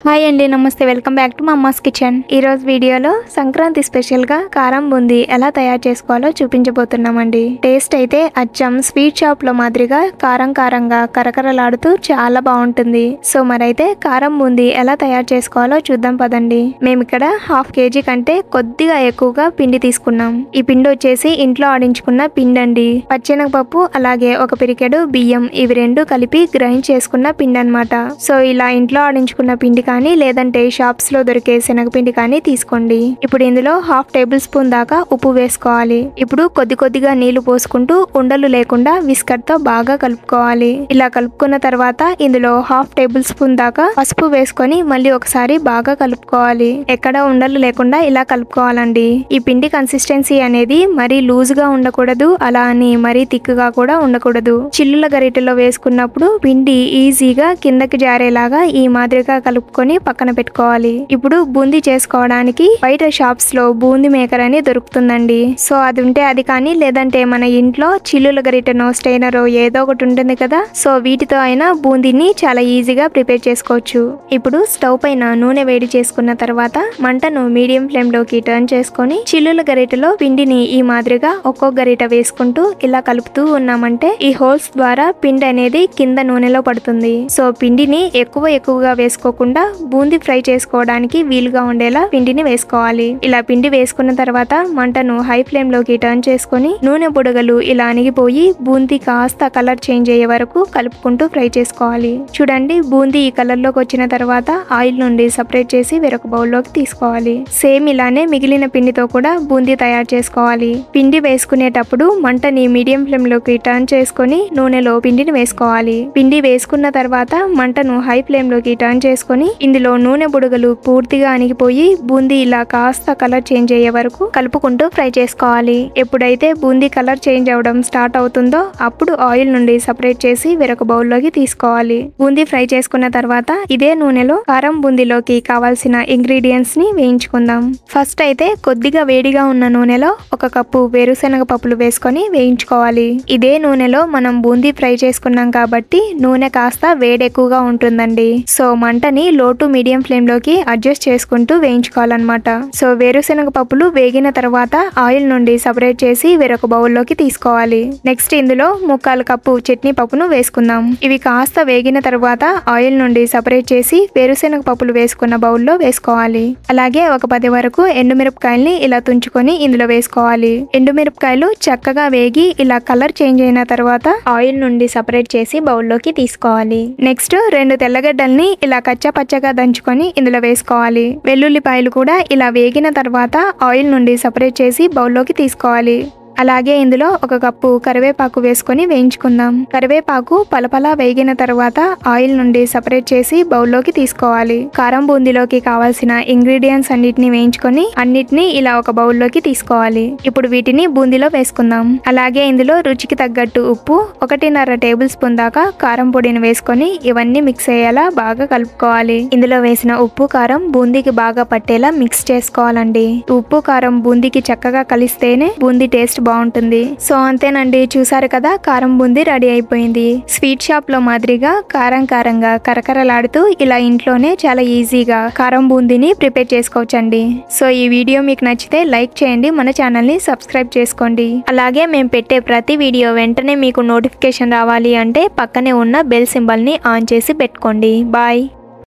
Hi అండి, నమస్తే. Welcome back to mama's kitchen. ఈరోజు వీడియోలో సంక్రాంతి స్పెషల్గా కారం బూందీ ఎలా తయారు చేసుకోవాలో చూపించబోతున్నామండి. టేస్ట్ అయితే అచ్చం స్వీట్ షాప్లో మాదిరిగా కారం కారంగా కరకరలాడుతూ చాలా బాగుంటుంది. సో మరైతే కారం బూందీ ఎలా తయారు చేసుకోవాలో చూద్దాం పదండి. మేము ఇక్కడ 1/2 kg కంటే కొద్దిగా ఎక్కువగా పిండి తీసుకున్నాం. ఈ పిండి వచ్చేసి ఇంట్లో ఆడించుకున్న పిండి అండి. పచ్చెనగపప్పు అలాగే ఒక పిరికెడు బియ్యం, ఇవి రెండు కలిపి గ్రైండ్ చేసుకున్న పిండి అనమాట. సో ఇలా ఇంట్లో ఆడించుకున్న పిండి కానీ లేదంటే షాప్స్ లో దొరికే శనగపిండి కానీ తీసుకోండి. ఇప్పుడు ఇందులో 1/2 టేబుల్ స్పూన్ దాకా ఉప్పు వేసుకోవాలి. ఇప్పుడు కొద్ది కొద్దిగా నీళ్లు పోసుకుంటూ ఉండలు లేకుండా విస్కర్ తో బాగా కలుపుకోవాలి. ఇలా కలుపుకున్న తర్వాత ఇందులో 1/2 టేబుల్ స్పూన్ దాకా పసుపు వేసుకొని మళ్ళీ ఒకసారి బాగా కలుపుకోవాలి. ఎక్కడ ఉండలు లేకుండా ఇలా కలుపుకోవాలండి. ఈ పిండి కన్సిస్టెన్సీ అనేది మరీ లూజ్ గా ఉండకూడదు, అలా అని మరీ థిక్గా కూడా ఉండకూడదు. చిల్లుల గరిటెలో వేసుకున్నప్పుడు పిండి ఈజీగా కిందకి జారేలాగా ఈ మాదిరిగా కలుపుకొని పక్కన పెట్టుకోవాలి. ఇప్పుడు బూందీ చేసుకోవడానికి బయట షాప్స్ లో బూందీ మేకర్ అని దొరుకుతుందండి. సో అది ఉంటే అది కానీ, లేదంటే మన ఇంట్లో చిల్లుల గరిటెనో స్టైనరో ఏదో ఒకటి ఉంటుంది కదా, సో వీటితో అయినా బూందీని చాలా ఈజీగా ప్రిపేర్ చేసుకోవచ్చు. ఇప్పుడు స్టవ్ పైన నూనె వేడి చేసుకున్న తర్వాత మంటను మీడియం ఫ్లేమ్ లోకి టర్న్ చేసుకొని చిల్లుల గరిటెలో పిండిని ఈ మాదిరిగా ఒక్కొక్క గరిట వేసుకుంటూ ఇలా కలుపుతూ ఉన్నామంటే ఈ హోల్స్ ద్వారా పిండి అనేది కింద నూనెలో పడుతుంది. సో పిండిని ఎక్కువగా వేసుకోకుండా బూందీ ఫ్రై చేసుకోవడానికి వీలుగా ఉండేలా పిండిని వేసుకోవాలి. ఇలా పిండి వేసుకున్న తర్వాత మంటను హై ఫ్లేమ్ లోకి టర్న్ చేసుకొని నూనె బుడగలు ఇలా అణిగిపోయి బూందీ కాస్త కలర్ చేంజ్ అయ్యే వరకు కలుపుకుంటూ ఫ్రై చేసుకోవాలి. చూడండి, బూందీ ఈ కలర్ లోకి వచ్చిన తర్వాత ఆయిల్ నుండి సపరేట్ చేసి వేరొక బౌల్ లోకి తీసుకోవాలి. సేమ్ ఇలానే మిగిలిన పిండితో కూడా బూందీ తయారు చేసుకోవాలి. పిండి వేసుకునేటప్పుడు మంటని మీడియం ఫ్లేమ్ లోకి టర్న్ చేసుకొని నూనెలో పిండిని వేసుకోవాలి. పిండి వేసుకున్న తర్వాత మంటను హై ఫ్లేమ్ లోకి టర్న్ చేసుకొని ఇందులో నూనె బుడగలు పూర్తిగా అణిగిపోయి బూందీ ఇలా కాస్త కలర్ చేంజ్ అయ్యే వరకు కలుపుకుంటూ ఫ్రై చేసుకోవాలి. ఎప్పుడైతే బూందీ కలర్ చేంజ్ అవడం స్టార్ట్ అవుతుందో అప్పుడు ఆయిల్ నుండి సపరేట్ చేసి వేరొక బౌల్ లోకి తీసుకోవాలి. బూందీ ఫ్రై చేసుకున్న తర్వాత ఇదే నూనెలో కారం బూందీలోకి కావాల్సిన ఇంగ్రీడియంట్స్ ని వేయించుకుందాం. ఫస్ట్ అయితే కొద్దిగా వేడిగా ఉన్న నూనెలో 1 కప్పు వేరుశనగ పప్పులు వేసుకొని వేయించుకోవాలి. ఇదే నూనెలో మనం బూందీ ఫ్రై చేసుకున్నాం కాబట్టి నూనె కాస్త వేడి ఎక్కువగా ఉంటుందండి. సో మంటని లో టు మీడియం ఫ్లేమ్ లోకి అడ్జస్ట్ చేసుకుంటూ వేయించుకోవాలన్నమాట. సో వేరుశనగ పప్పులు వేగిన తర్వాత ఆయిల్ నుండి సపరేట్ చేసి వేరొక బౌల్లోకి తీసుకోవాలి. నెక్స్ట్ ఇందులో 1/4 కప్పు చట్నీ పప్పును వేసుకుందాం. ఇవి కాస్త వేగిన తర్వాత ఆయిల్ నుండి సపరేట్ చేసి వేరుశనగ పప్పులు వేసుకున్న బౌల్లో వేసుకోవాలి. అలాగే ఒక 10 వరకు ఎండుమిరపకాయల్ని ఇలా తుంచుకొని ఇందులో వేసుకోవాలి. ఎండుమిరపకాయలు చక్కగా వేగి ఇలా కలర్ చేంజ్ అయిన తర్వాత ఆయిల్ నుండి సపరేట్ చేసి బౌల్లోకి తీసుకోవాలి. నెక్స్ట్ 2 తెల్లగడ్డల్ని ఇలా కచ్చా పచ్చగా దంచుకొని ఇందులో వేసుకోవాలి. వెల్లుల్లిపాయలు కూడా ఇలా వేగిన తర్వాత ఆయిల్ నుండి సపరేట్ చేసి బౌల్లోకి తీసుకోవాలి. అలాగే ఇందులో 1 కప్పు కరివేపాకు వేసుకొని వేయించుకుందాం. కరివేపాకు పలపలా వేగిన తర్వాత ఆయిల్ నుండి సపరేట్ చేసి బౌల్లోకి తీసుకోవాలి. కారం బూందీలోకి కావాల్సిన ఇంగ్రీడియంట్స్ అన్నిటిని వేయించుకొని అన్నిటిని ఇలా ఒక బౌల్లోకి తీసుకోవాలి. ఇప్పుడు వీటిని బూందీలో వేసుకుందాం. అలాగే ఇందులో రుచికి తగ్గట్టు ఉప్పు, 1.5 టేబుల్ స్పూన్ దాకా కారం పొడిని వేసుకొని ఇవన్నీ మిక్స్ అయ్యేలా బాగా కలుపుకోవాలి. ఇందులో వేసిన ఉప్పు కారం బూందీకి బాగా పట్టేలా మిక్స్ చేసుకోవాలండి. ఉప్పు కారం బూందీకి చక్కగా కలిస్తేనే బూందీ టేస్ట్ బాగుంటుంది. సో అంతేనండి, చూసారు కదా, కారం బూందీ రెడీ అయిపోయింది. స్వీట్ షాప్ లో మాదిరిగా కారం కారంగా కరకరలాడుతూ ఇలా ఇంట్లోనే చాలా ఈజీగా కారం బూందీని ప్రిపేర్ చేసుకోవచ్చండి. సో ఈ వీడియో మీకు నచ్చితే లైక్ చేయండి, మన ఛానల్ ని సబ్స్క్రైబ్ చేసుకోండి. అలాగే మేము పెట్టే ప్రతి వీడియో వెంటనే మీకు నోటిఫికేషన్ రావాలి అంటే పక్కనే ఉన్న బెల్ సింబల్ ని ఆన్ చేసి పెట్టుకోండి. బాయ్.